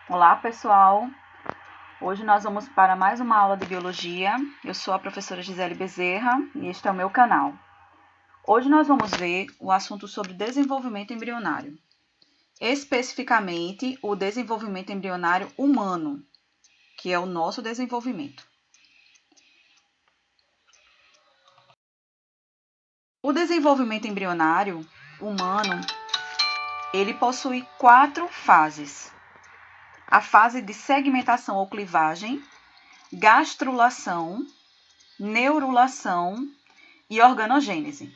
Olá, pessoal! Hoje nós vamos para mais uma aula de Biologia. Eu sou a professora Gisele Bezerra e este é o meu canal. Hoje nós vamos ver o assunto sobre desenvolvimento embrionário. Especificamente, o desenvolvimento embrionário humano, que é o nosso desenvolvimento. O desenvolvimento embrionário humano, ele possui 4 fases. A fase de segmentação ou clivagem, gastrulação, neurulação e organogênese.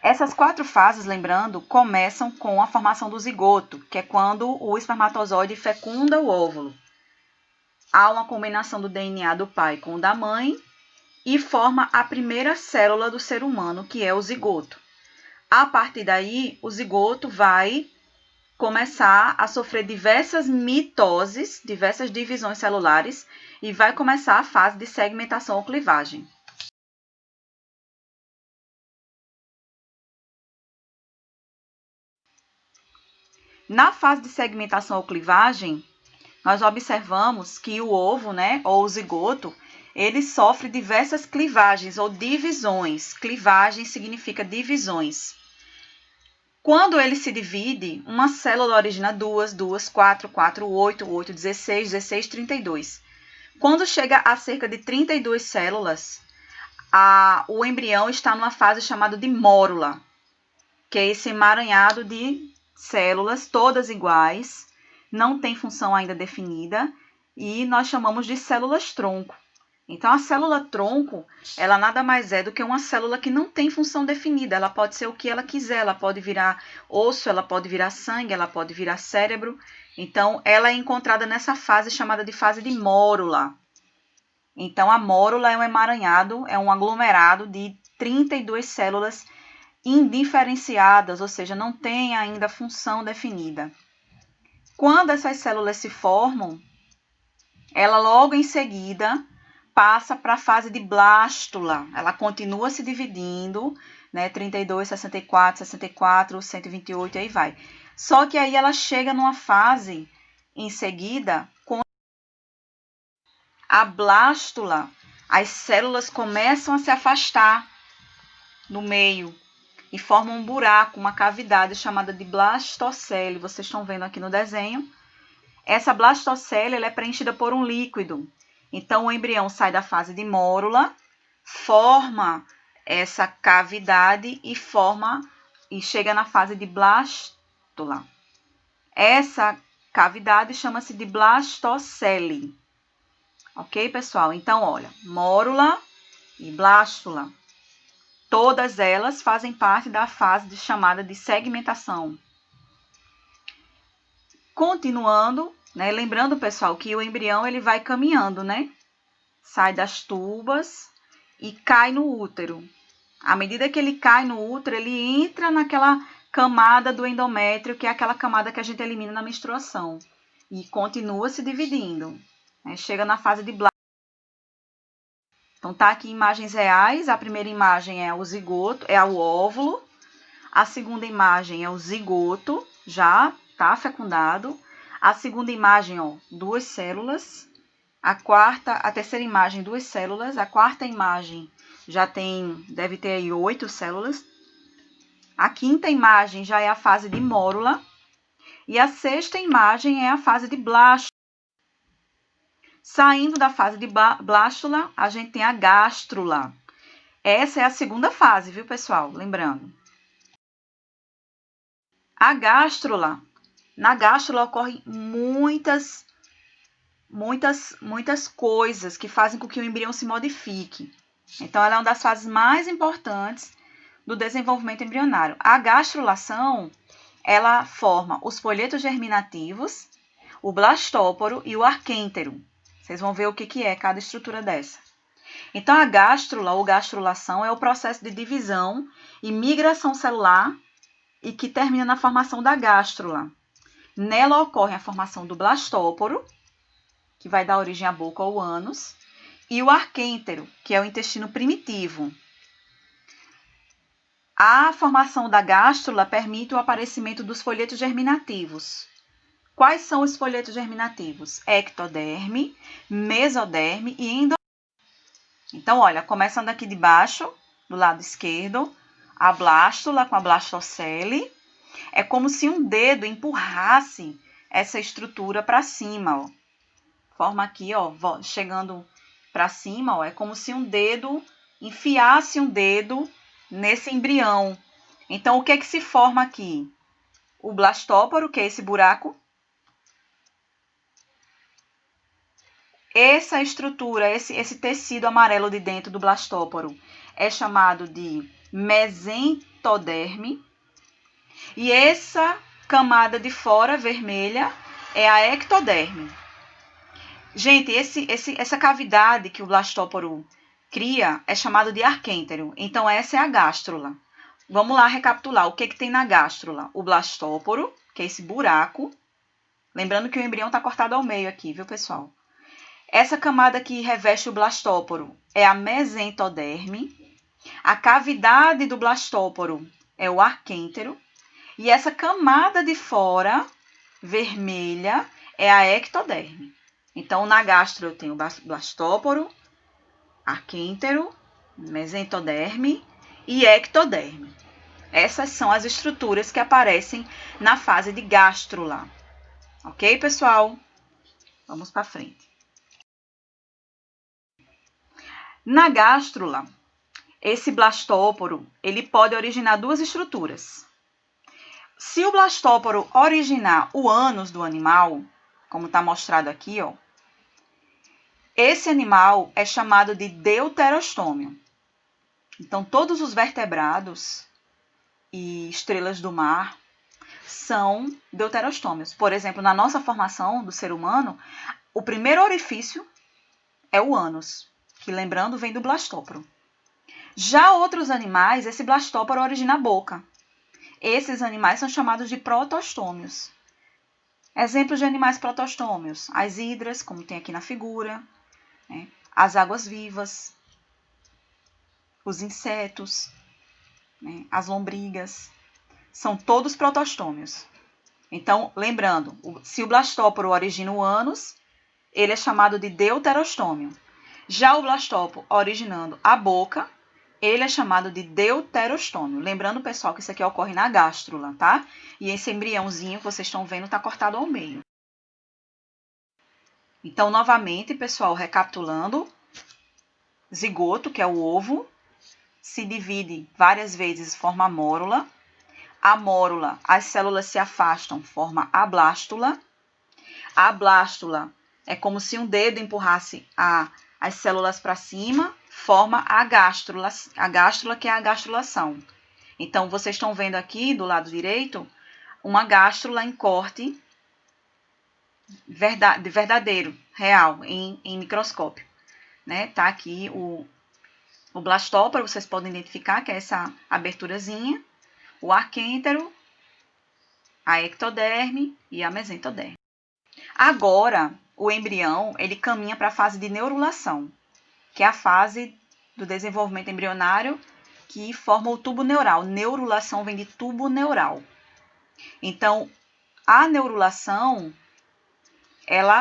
Essas 4 fases, lembrando, começam com a formação do zigoto, que é quando o espermatozoide fecunda o óvulo. Há uma combinação do DNA do pai com o da mãe e forma a primeira célula do ser humano, que é o zigoto. A partir daí, o zigoto vai começar a sofrer diversas mitoses, diversas divisões celulares, e vai começar a fase de segmentação ou clivagem. Na fase de segmentação ou clivagem, nós observamos que o ovo, ou o zigoto, ele sofre diversas clivagens ou divisões. Clivagem significa divisões. Quando ele se divide, uma célula origina 2, 4, 8, 8, 16, 16, 32. Quando chega a cerca de 32 células, o embrião está numa fase chamada de mórula, que é esse emaranhado de células, todas iguais, não tem função ainda definida, e nós chamamos de células-tronco. Então, a célula-tronco, ela nada mais é do que uma célula que não tem função definida. Ela pode ser o que ela quiser, ela pode virar osso, ela pode virar sangue, ela pode virar cérebro. Então, ela é encontrada nessa fase chamada de fase de mórula. Então, a mórula é um emaranhado, é um aglomerado de 32 células indiferenciadas, ou seja, não tem ainda função definida. Quando essas células se formam, ela logo em seguida passa para a fase de blástula. Ela continua se dividindo, 32, 64, 64, 128, aí vai. Só que aí ela chega numa fase em seguida, com a blástula, as células começam a se afastar no meio e formam um buraco, uma cavidade chamada de blastocele. Vocês estão vendo aqui no desenho. Essa blastocele ela é preenchida por um líquido. Então, o embrião sai da fase de mórula, forma essa cavidade e chega na fase de blástula. Essa cavidade chama-se de blastocele. Ok, pessoal? Então, olha, mórula e blástula. Todas elas fazem parte da fase chamada de segmentação. Continuando, lembrando, pessoal, que o embrião ele vai caminhando, sai das tubas e cai no útero. À medida que ele cai no útero, ele entra naquela camada do endométrio, que é aquela camada que a gente elimina na menstruação. E continua se dividindo. Chega na fase de blástula. Então, tá aqui imagens reais. A primeira imagem é o zigoto, é o óvulo. A segunda imagem é o zigoto, já tá fecundado. A segunda imagem, 2 células. A terceira imagem, 2 células. A quarta imagem deve ter aí 8 células. A quinta imagem já é a fase de mórula. E a sexta imagem é a fase de blástula. Saindo da fase de blástula, a gente tem a gástrula. Essa é a segunda fase, viu, pessoal? Lembrando. A gástrula, na gástrula ocorrem muitas coisas que fazem com que o embrião se modifique. Então, ela é uma das fases mais importantes do desenvolvimento embrionário. A gastrulação, ela forma os folhetos germinativos, o blastóporo e o arquêntero. Vocês vão ver o que é cada estrutura dessa. Então, a gástrula ou gastrulação é o processo de divisão e migração celular e que termina na formação da gástrula. Nela ocorre a formação do blastóporo, que vai dar origem à boca ou ânus, e o arquêntero, que é o intestino primitivo. A formação da gástrula permite o aparecimento dos folhetos germinativos. Quais são os folhetos germinativos? Ectoderme, mesoderme e endoderme. Então, olha, começando aqui de baixo, do lado esquerdo, a blástula com a blastocele. É como se um dedo empurrasse essa estrutura para cima, ó. Forma aqui, ó, chegando para cima, ó, é como se um dedo enfiasse um dedo nesse embrião. Então, o que é que se forma aqui? O blastóporo, que é esse buraco. Essa estrutura, esse tecido amarelo de dentro do blastóporo é chamado de mesentoderme. E essa camada de fora, vermelha, é a ectoderme. Gente, essa cavidade que o blastóporo cria é chamado de arquêntero. Então, essa é a gástrula. Vamos lá recapitular. O que tem na gástrula? O blastóporo, que é esse buraco. Lembrando que o embrião está cortado ao meio aqui, viu, pessoal? Essa camada que reveste o blastóporo é a mesentoderme. A cavidade do blastóporo é o arquêntero. E essa camada de fora, vermelha, é a ectoderme. Então, na gastro eu tenho blastóporo, arquêntero, mesentoderme e ectoderme. Essas são as estruturas que aparecem na fase de gástrula. Ok, pessoal? Vamos para frente. Na gástrula, esse blastóporo, ele pode originar duas estruturas. Se o blastóporo originar o ânus do animal, como está mostrado aqui, ó, esse animal é chamado de deuterostômio. Então, todos os vertebrados e estrelas do mar são deuterostômios. Por exemplo, na nossa formação do ser humano, o primeiro orifício é o ânus, que, lembrando, vem do blastóporo. Já outros animais, esse blastóporo origina a boca. Esses animais são chamados de protostômios. Exemplos de animais protostômios: as hidras, como tem aqui na figura, né? As águas-vivas, os insetos, né? As lombrigas, são todos protostômios. Então, lembrando, se o blastóporo origina o ânus, ele é chamado de deuterostômio. Já o blastóporo originando a boca, ele é chamado de deuterostômio. Lembrando, pessoal, que isso aqui ocorre na gástrula, tá? E esse embriãozinho que vocês estão vendo está cortado ao meio. Então, novamente, pessoal, recapitulando, zigoto, que é o ovo, se divide várias vezes, forma a mórula. A mórula, as células se afastam, forma a blástula. A blástula é como se um dedo empurrasse as células para cima, forma a gástrula que é a gastrulação. Então, vocês estão vendo aqui, do lado direito, uma gástrula em corte verdadeiro, real, em microscópio. Né? Tá aqui o blastóporo, vocês podem identificar que é essa aberturazinha, o arquêntero, a ectoderme e a mesentoderme. Agora, o embrião, ele caminha para a fase de neurulação, que é a fase do desenvolvimento embrionário que forma o tubo neural. Neurulação vem de tubo neural. Então, a neurulação,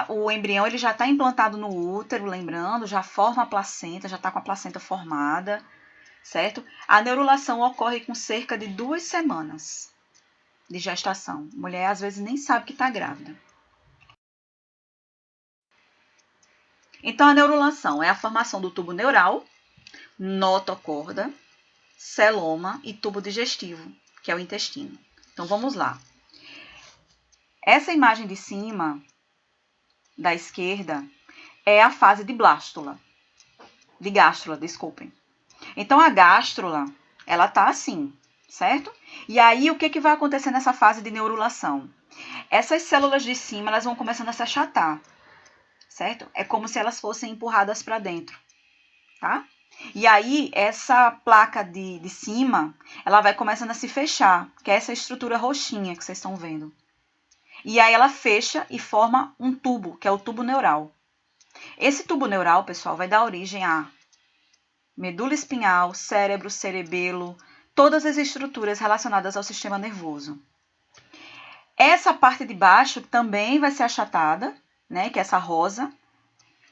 o embrião ele já está implantado no útero, lembrando, já forma a placenta, já está com a placenta formada, certo? A neurulação ocorre com cerca de 2 semanas de gestação. A mulher, às vezes, nem sabe que está grávida. Então, a neurulação é a formação do tubo neural, notocorda, celoma e tubo digestivo, que é o intestino. Então, vamos lá. Essa imagem de cima, da esquerda, é a fase de gástrula, desculpem. Então, a gástrula, ela tá assim, certo? E aí, o que vai acontecer nessa fase de neurulação? Essas células de cima, elas vão começando a se achatar, certo? É como se elas fossem empurradas para dentro, tá? E aí, essa placa de cima, ela vai começando a se fechar, que é essa estrutura roxinha que vocês estão vendo. E aí, ela fecha e forma um tubo, que é o tubo neural. Esse tubo neural, pessoal, vai dar origem a medula espinhal, cérebro, cerebelo, todas as estruturas relacionadas ao sistema nervoso. Essa parte de baixo também vai ser achatada, né? Que é essa rosa,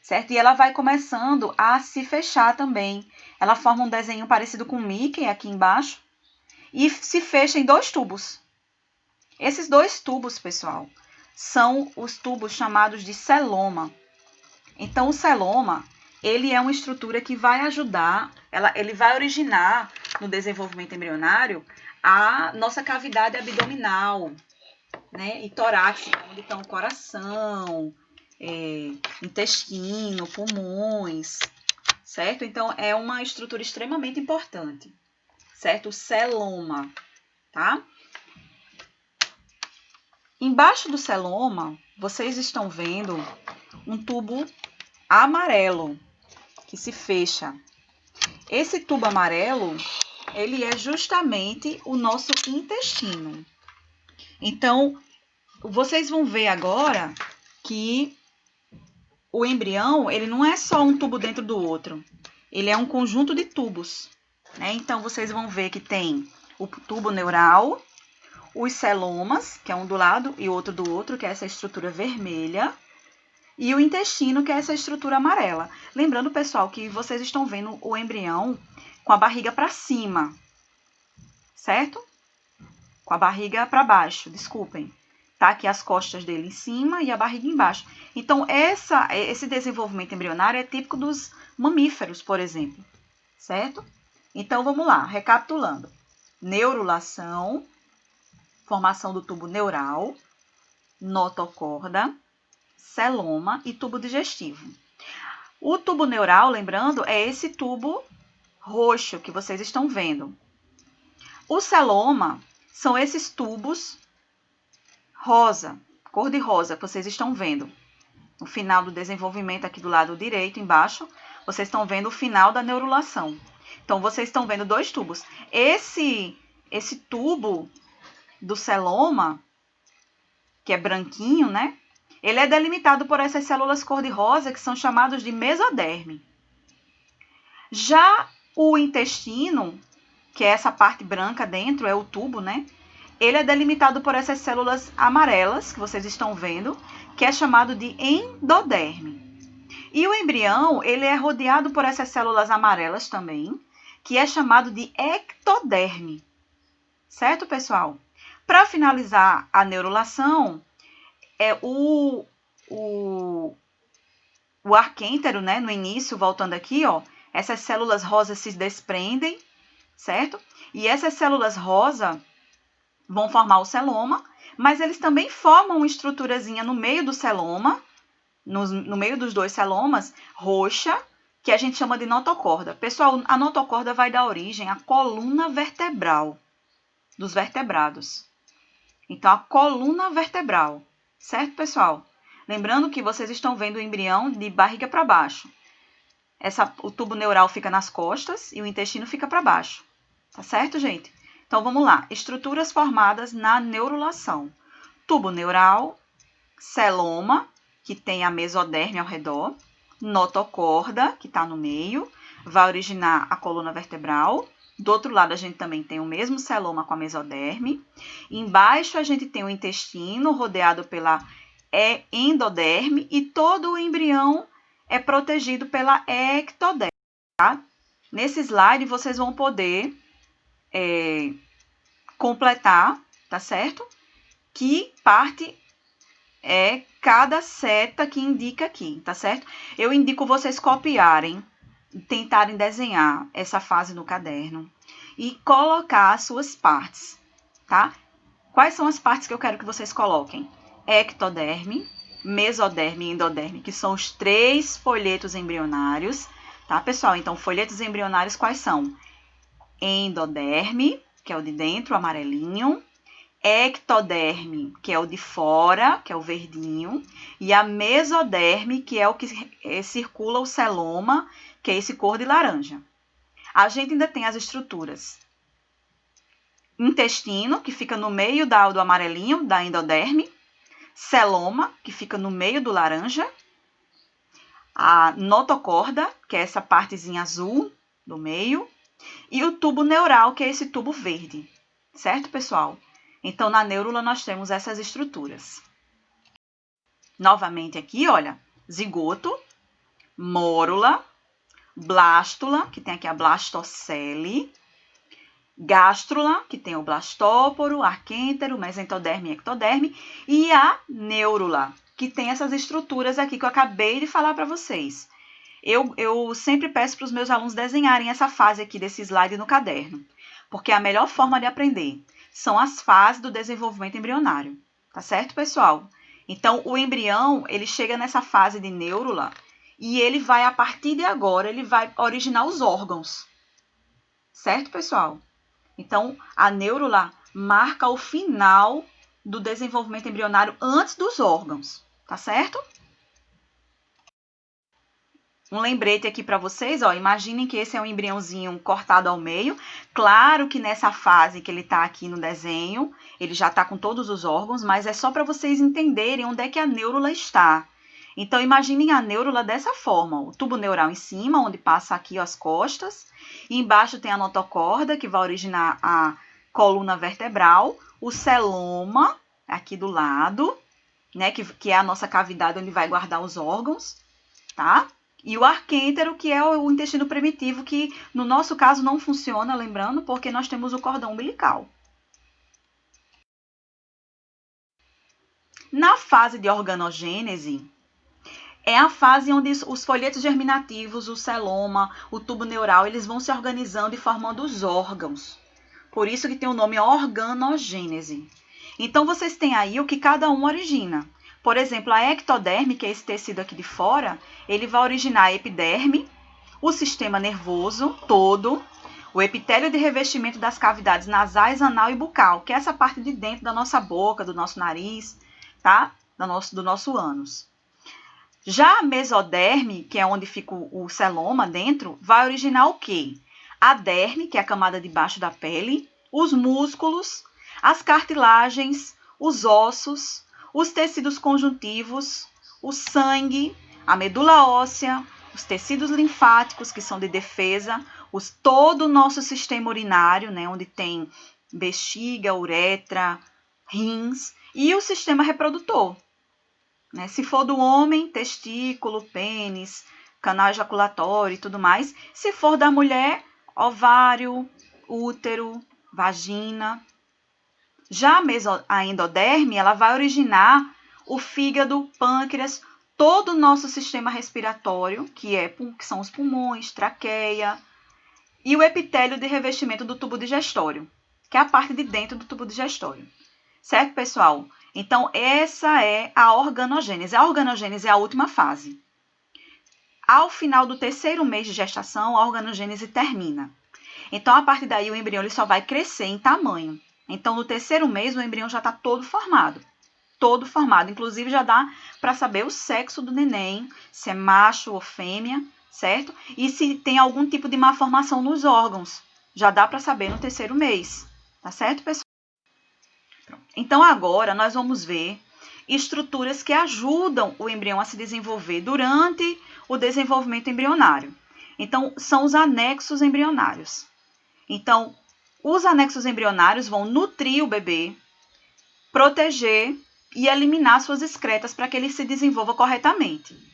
certo? E ela vai começando a se fechar também. Ela forma um desenho parecido com o Mickey aqui embaixo e se fecha em 2 tubos. Esses 2 tubos, pessoal, são os tubos chamados de celoma. Então, o celoma, ele é uma estrutura que vai ajudar, ele vai originar no desenvolvimento embrionário a nossa cavidade abdominal, né? E torácica, onde estão o coração, intestino, pulmões, certo? Então, é uma estrutura extremamente importante, certo? O celoma, tá? Embaixo do celoma, vocês estão vendo um tubo amarelo que se fecha. Esse tubo amarelo, ele é justamente o nosso intestino. Então, vocês vão ver agora que o embrião, ele não é só um tubo dentro do outro. Ele é um conjunto de tubos, né? Então, vocês vão ver que tem o tubo neural, os celomas, que é um do lado e outro do outro, que é essa estrutura vermelha, e o intestino, que é essa estrutura amarela. Lembrando, pessoal, que vocês estão vendo o embrião com a barriga para cima, certo? Com a barriga para baixo, desculpem. Tá aqui as costas dele em cima e a barriga embaixo. Então, esse desenvolvimento embrionário é típico dos mamíferos, por exemplo, certo? Então, vamos lá, recapitulando. Neurulação, formação do tubo neural, notocorda, celoma e tubo digestivo. O tubo neural, lembrando, é esse tubo roxo que vocês estão vendo. O celoma são esses tubos rosa, cor de rosa, que vocês estão vendo. No final do desenvolvimento, aqui do lado direito, embaixo, vocês estão vendo o final da neurulação. Então, vocês estão vendo 2 tubos. Esse tubo do celoma, que é branquinho, né? Ele é delimitado por essas células cor-de-rosa, que são chamadas de mesoderme. Já o intestino, que é essa parte branca dentro, é o tubo, né? Ele é delimitado por essas células amarelas, que vocês estão vendo, que é chamado de endoderme. E o embrião, ele é rodeado por essas células amarelas também, que é chamado de ectoderme. Certo, pessoal? Para finalizar a neurulação, o arquêntero, né, no início, voltando aqui, ó, essas células rosas se desprendem, certo? E essas células rosas vão formar o celoma, mas eles também formam uma estruturazinha no meio do celoma, no meio dos 2 celomas, roxa, que a gente chama de notocorda. Pessoal, a notocorda vai dar origem à coluna vertebral dos vertebrados. Então, a coluna vertebral, certo, pessoal? Lembrando que vocês estão vendo o embrião de barriga para baixo. O tubo neural fica nas costas e o intestino fica para baixo. Tá certo, gente? Então, vamos lá. Estruturas formadas na neurulação. Tubo neural, celoma, que tem a mesoderme ao redor, notocorda, que está no meio, vai originar a coluna vertebral. Do outro lado, a gente também tem o mesmo celoma com a mesoderme. Embaixo, a gente tem o intestino, rodeado pela endoderme, e todo o embrião é protegido pela ectoderme. Tá? Nesse slide, vocês vão poder completar, tá certo? Que parte é cada seta que indica aqui, tá certo? Eu indico vocês copiarem, tentarem desenhar essa fase no caderno e colocar as suas partes, tá? Quais são as partes que eu quero que vocês coloquem? Ectoderme, mesoderme e endoderme, que são os 3 folhetos embrionários, tá, pessoal? Então, folhetos embrionários quais são? Endoderme, que é o de dentro, o amarelinho. Ectoderme, que é o de fora, que é o verdinho. E a mesoderme, que é o que circula o celoma, que é esse cor de laranja. A gente ainda tem as estruturas. Intestino, que fica no meio do amarelinho, da endoderme. Celoma, que fica no meio do laranja. A notocorda, que é essa partezinha azul do meio. E o tubo neural, que é esse tubo verde. Certo, pessoal? Então, na neurula, nós temos essas estruturas. Novamente aqui, olha, zigoto, mórula, blástula, que tem aqui a blastocele, gástrula, que tem o blastóporo, arquêntero, mesentoderme e ectoderme, e a neurula, que tem essas estruturas aqui que eu acabei de falar para vocês. Eu sempre peço para os meus alunos desenharem essa fase aqui desse slide no caderno, porque é a melhor forma de aprender. São as fases do desenvolvimento embrionário, tá certo, pessoal? Então, o embrião, ele chega nessa fase de neurula e ele vai, a partir de agora, ele vai originar os órgãos, certo, pessoal? Então, a neurula marca o final do desenvolvimento embrionário antes dos órgãos, tá certo? Um lembrete aqui para vocês, ó, imaginem que esse é um embriãozinho cortado ao meio. Claro que nessa fase que ele está aqui no desenho, ele já está com todos os órgãos, mas é só para vocês entenderem onde é que a neurula está. Então, imaginem a neurula dessa forma, ó, o tubo neural em cima, onde passa aqui ó, as costas, e embaixo tem a notocorda, que vai originar a coluna vertebral, o celoma, aqui do lado, né, que é a nossa cavidade onde vai guardar os órgãos, tá? E o arquêntero, que é o intestino primitivo, que no nosso caso não funciona, lembrando, porque nós temos o cordão umbilical. Na fase de organogênese, é a fase onde os folhetos germinativos, o celoma, o tubo neural, eles vão se organizando e formando os órgãos. Por isso que tem o nome organogênese. Então, vocês têm aí o que cada um origina. Por exemplo, a ectoderme, que é esse tecido aqui de fora, ele vai originar a epiderme, o sistema nervoso todo, o epitélio de revestimento das cavidades nasais, anal e bucal, que é essa parte de dentro da nossa boca, do nosso nariz, tá? Do nosso ânus. Já a mesoderme, que é onde fica o celoma dentro, vai originar o quê? A derme, que é a camada de baixo da pele, os músculos, as cartilagens, os ossos, os tecidos conjuntivos, o sangue, a medula óssea, os tecidos linfáticos, que são de defesa, todo o nosso sistema urinário, né, onde tem bexiga, uretra, rins, e o sistema reprodutor. Né? Se for do homem, testículo, pênis, canal ejaculatório e tudo mais. Se for da mulher, ovário, útero, vagina. Já a endoderme, ela vai originar o fígado, pâncreas, todo o nosso sistema respiratório, que são os pulmões, traqueia, e o epitélio de revestimento do tubo digestório, que é a parte de dentro do tubo digestório. Certo, pessoal? Então, essa é a organogênese. A organogênese é a última fase. Ao final do 3º mês de gestação, a organogênese termina. Então, a partir daí, o embrião ele só vai crescer em tamanho. Então, no 3º mês, o embrião já está todo formado. Todo formado. Inclusive, já dá para saber o sexo do neném, se é macho ou fêmea, certo? E se tem algum tipo de malformação nos órgãos. Já dá para saber no 3º mês. Tá certo, pessoal? Então, agora, nós vamos ver estruturas que ajudam o embrião a se desenvolver durante o desenvolvimento embrionário. Então, são os anexos embrionários. Então, os anexos embrionários vão nutrir o bebê, proteger e eliminar suas excretas para que ele se desenvolva corretamente.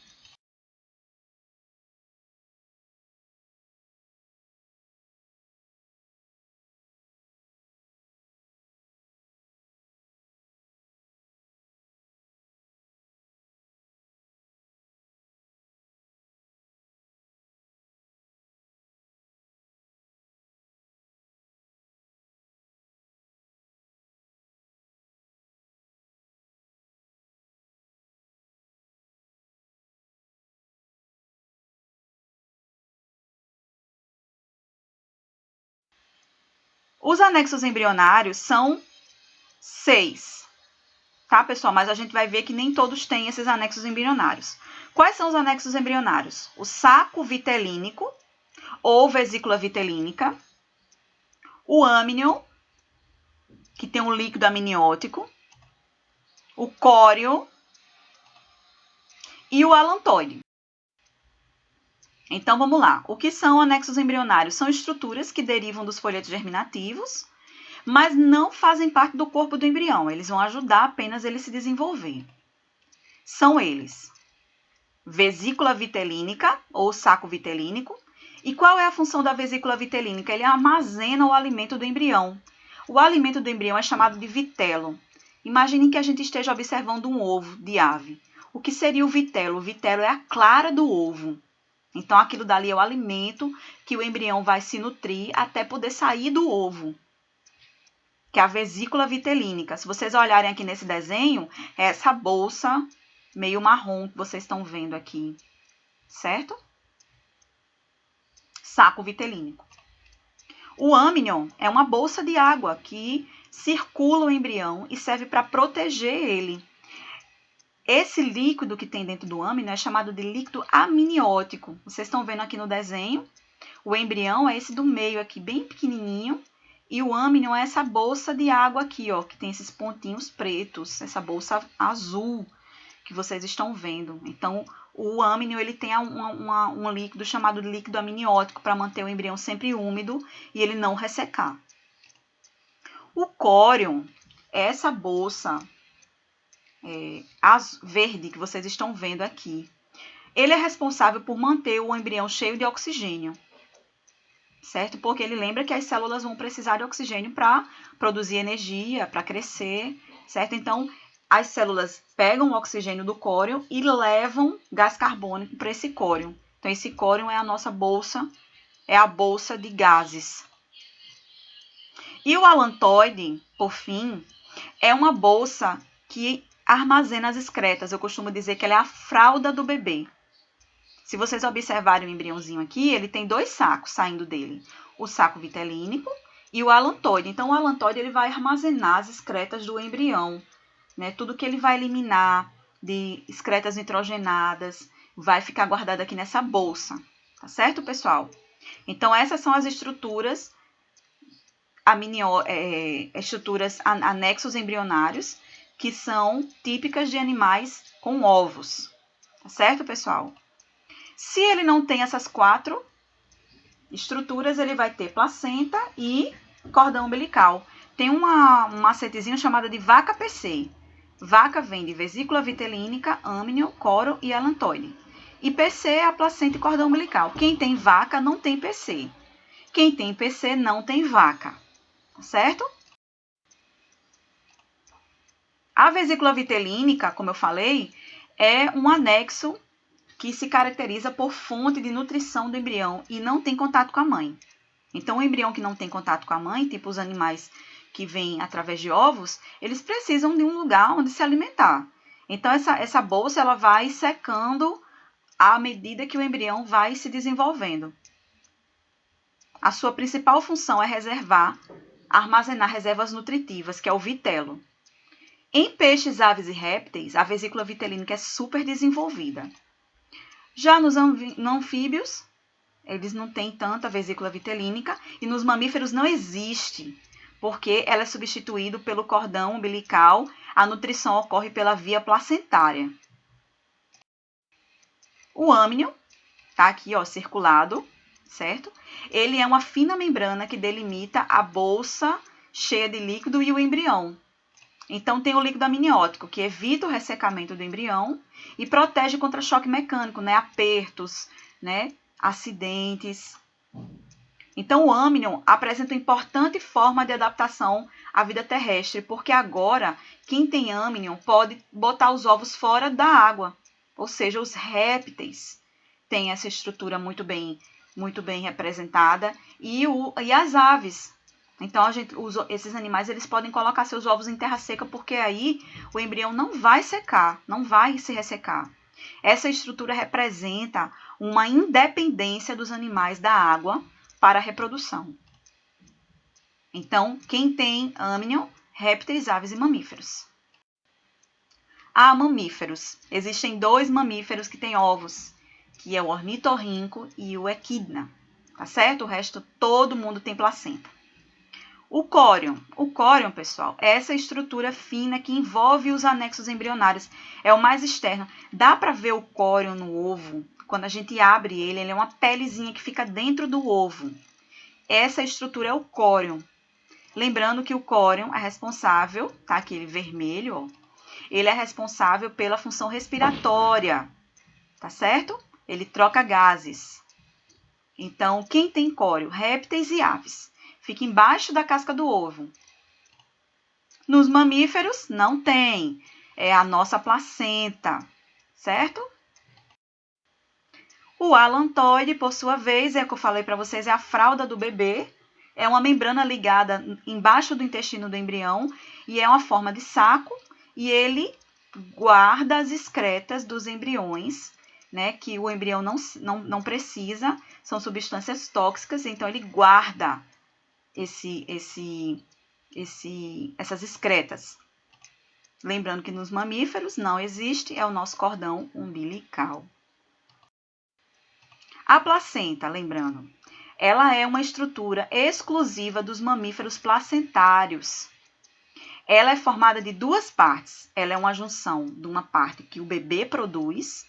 Os anexos embrionários são 6, tá, pessoal? Mas a gente vai ver que nem todos têm esses anexos embrionários. Quais são os anexos embrionários? O saco vitelínico ou vesícula vitelínica, o âmnion, que tem um líquido amniótico, o córeo e o alantoide. Então, vamos lá. O que são anexos embrionários? São estruturas que derivam dos folhetos germinativos, mas não fazem parte do corpo do embrião. Eles vão ajudar apenas ele se desenvolver. São eles: vesícula vitelínica ou saco vitelínico. E qual é a função da vesícula vitelínica? Ele armazena o alimento do embrião. O alimento do embrião é chamado de vitelo. Imaginem que a gente esteja observando um ovo de ave. O que seria o vitelo? O vitelo é a clara do ovo. Então, aquilo dali é o alimento que o embrião vai se nutrir até poder sair do ovo, que é a vesícula vitelínica. Se vocês olharem aqui nesse desenho, é essa bolsa meio marrom que vocês estão vendo aqui, certo? Saco vitelínico. O âmnion é uma bolsa de água que circula o embrião e serve para proteger ele. Esse líquido que tem dentro do âmnion é chamado de líquido amniótico. Vocês estão vendo aqui no desenho, o embrião é esse do meio aqui, bem pequenininho, e o âmnion é essa bolsa de água aqui, ó, que tem esses pontinhos pretos, essa bolsa azul que vocês estão vendo. Então, o âmnion ele tem um líquido chamado de líquido amniótico para manter o embrião sempre úmido e ele não ressecar. O córion é essa bolsa verde que vocês estão vendo aqui. Ele é responsável por manter o embrião cheio de oxigênio, certo? Porque ele lembra que as células vão precisar de oxigênio para produzir energia, para crescer, certo? Então, as células pegam o oxigênio do córion e levam gás carbônico para esse córion. Então, esse córion é a nossa bolsa, é a bolsa de gases. E o alantoide, por fim, é uma bolsa que armazena as excretas. Eu costumo dizer que ela é a fralda do bebê. Se vocês observarem o embriãozinho aqui, ele tem dois sacos saindo dele. O saco vitelínico e o alantoide. Então, o alantoide ele vai armazenar as excretas do embrião. Né? Tudo que ele vai eliminar de excretas nitrogenadas vai ficar guardado aqui nessa bolsa. Tá certo, pessoal? Então, essas são as estruturas, estruturas anexos embrionários, que são típicas de animais com ovos. Tá certo, pessoal? Se ele não tem essas 4 estruturas, ele vai ter placenta e cordão umbilical. Tem um macetezinho chamado de vaca PC. Vaca vem de vesícula vitelínica, âmnion, coro e alantoide. E PC é a placenta e cordão umbilical. Quem tem vaca não tem PC. Quem tem PC não tem vaca. Tá certo? A vesícula vitelínica, como eu falei, é um anexo que se caracteriza por fonte de nutrição do embrião e não tem contato com a mãe. Então, o embrião que não tem contato com a mãe, tipo os animais que vêm através de ovos, eles precisam de um lugar onde se alimentar. Então, essa bolsa ela vai secando à medida que o embrião vai se desenvolvendo. A sua principal função é armazenar reservas nutritivas, que é o vitelo. Em peixes, aves e répteis, a vesícula vitelínica é super desenvolvida. Já nos anfíbios, eles não têm tanta vesícula vitelínica e nos mamíferos não existe, porque ela é substituída pelo cordão umbilical, a nutrição ocorre pela via placentária. O âmnion, tá aqui, ó, circulado, certo? Ele é uma fina membrana que delimita a bolsa cheia de líquido e o embrião. Então, tem o líquido amniótico, que evita o ressecamento do embrião e protege contra choque mecânico, né? Apertos, né? Acidentes. Então, o âmnion apresenta uma importante forma de adaptação à vida terrestre, porque agora, quem tem âmnion pode botar os ovos fora da água. Ou seja, os répteis têm essa estrutura muito bem representada e as aves. Então, esses animais eles podem colocar seus ovos em terra seca, porque aí o embrião não vai secar, não vai se ressecar. Essa estrutura representa uma independência dos animais da água para a reprodução. Então, quem tem âmnion, répteis, aves e mamíferos. Mamíferos. Existem 2 mamíferos que têm ovos, que é o ornitorrinco e o equidna. Tá certo? O resto, todo mundo tem placenta. O córion, pessoal, é essa estrutura fina que envolve os anexos embrionários. É o mais externo. Dá para ver o córion no ovo. Quando a gente abre ele é uma pelezinha que fica dentro do ovo. Essa estrutura é o córion. Lembrando que o córion é responsável, tá? Aquele vermelho, ó. Ele é responsável pela função respiratória, tá certo? Ele troca gases. Então, quem tem córeo? Répteis e aves. Fica embaixo da casca do ovo. Nos mamíferos, não tem. É a nossa placenta, certo? O alantoide, por sua vez, é o que eu falei para vocês, é a fralda do bebê. É uma membrana ligada embaixo do intestino do embrião e é uma forma de saco. E ele guarda as excretas dos embriões, né, que o embrião não precisa, são substâncias tóxicas, então ele guarda essas excretas. Lembrando que nos mamíferos não existe, é o nosso cordão umbilical. A placenta, lembrando, ela é uma estrutura exclusiva dos mamíferos placentários. Ela é formada de duas partes. Ela é uma junção de uma parte que o bebê produz,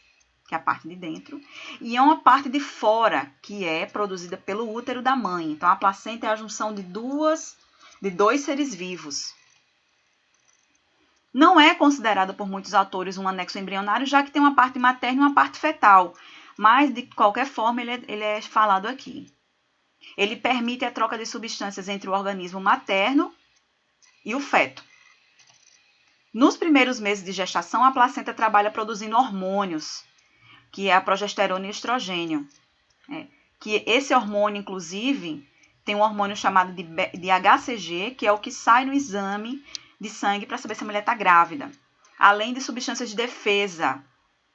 que é a parte de dentro, e é uma parte de fora, que é produzida pelo útero da mãe. Então, a placenta é a junção de dois seres vivos. Não é considerada por muitos autores um anexo embrionário, já que tem uma parte materna e uma parte fetal. Mas, de qualquer forma, ele é falado aqui. Ele permite a troca de substâncias entre o organismo materno e o feto. Nos primeiros meses de gestação, a placenta trabalha produzindo hormônios, que é a progesterona e o estrogênio. Que esse hormônio, inclusive, tem um hormônio chamado de HCG, que é o que sai no exame de sangue para saber se a mulher está grávida. Além de substâncias de defesa,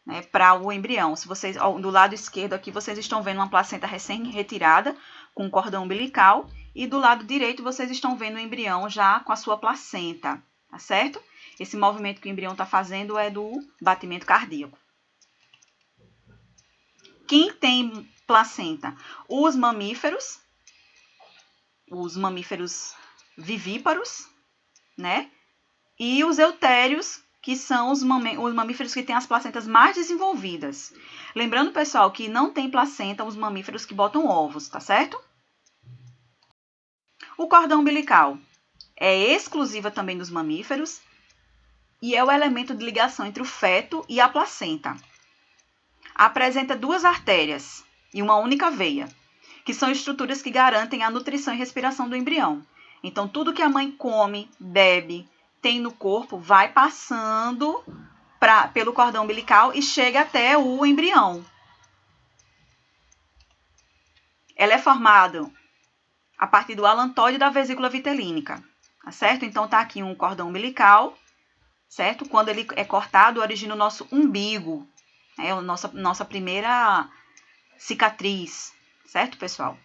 né, para o embrião. Se vocês, do lado esquerdo aqui, vocês estão vendo uma placenta recém-retirada com um cordão umbilical. E do lado direito, vocês estão vendo o embrião já com a sua placenta, tá certo? Esse movimento que o embrião está fazendo é do batimento cardíaco. Quem tem placenta? Os mamíferos vivíparos, né? E os eutérios, que são os mamíferos que têm as placentas mais desenvolvidas. Lembrando, pessoal, que não tem placenta os mamíferos que botam ovos, tá certo? O cordão umbilical é exclusiva também dos mamíferos e é o elemento de ligação entre o feto e a placenta. Apresenta duas artérias e uma única veia, que são estruturas que garantem a nutrição e respiração do embrião. Então, tudo que a mãe come, bebe, tem no corpo, vai passando pelo cordão umbilical e chega até o embrião. Ela é formada a partir do alantoide da vesícula vitelínica, tá certo? Então, tá aqui um cordão umbilical, certo? Quando ele é cortado, origina o nosso umbigo, é a nossa primeira cicatriz, certo, pessoal?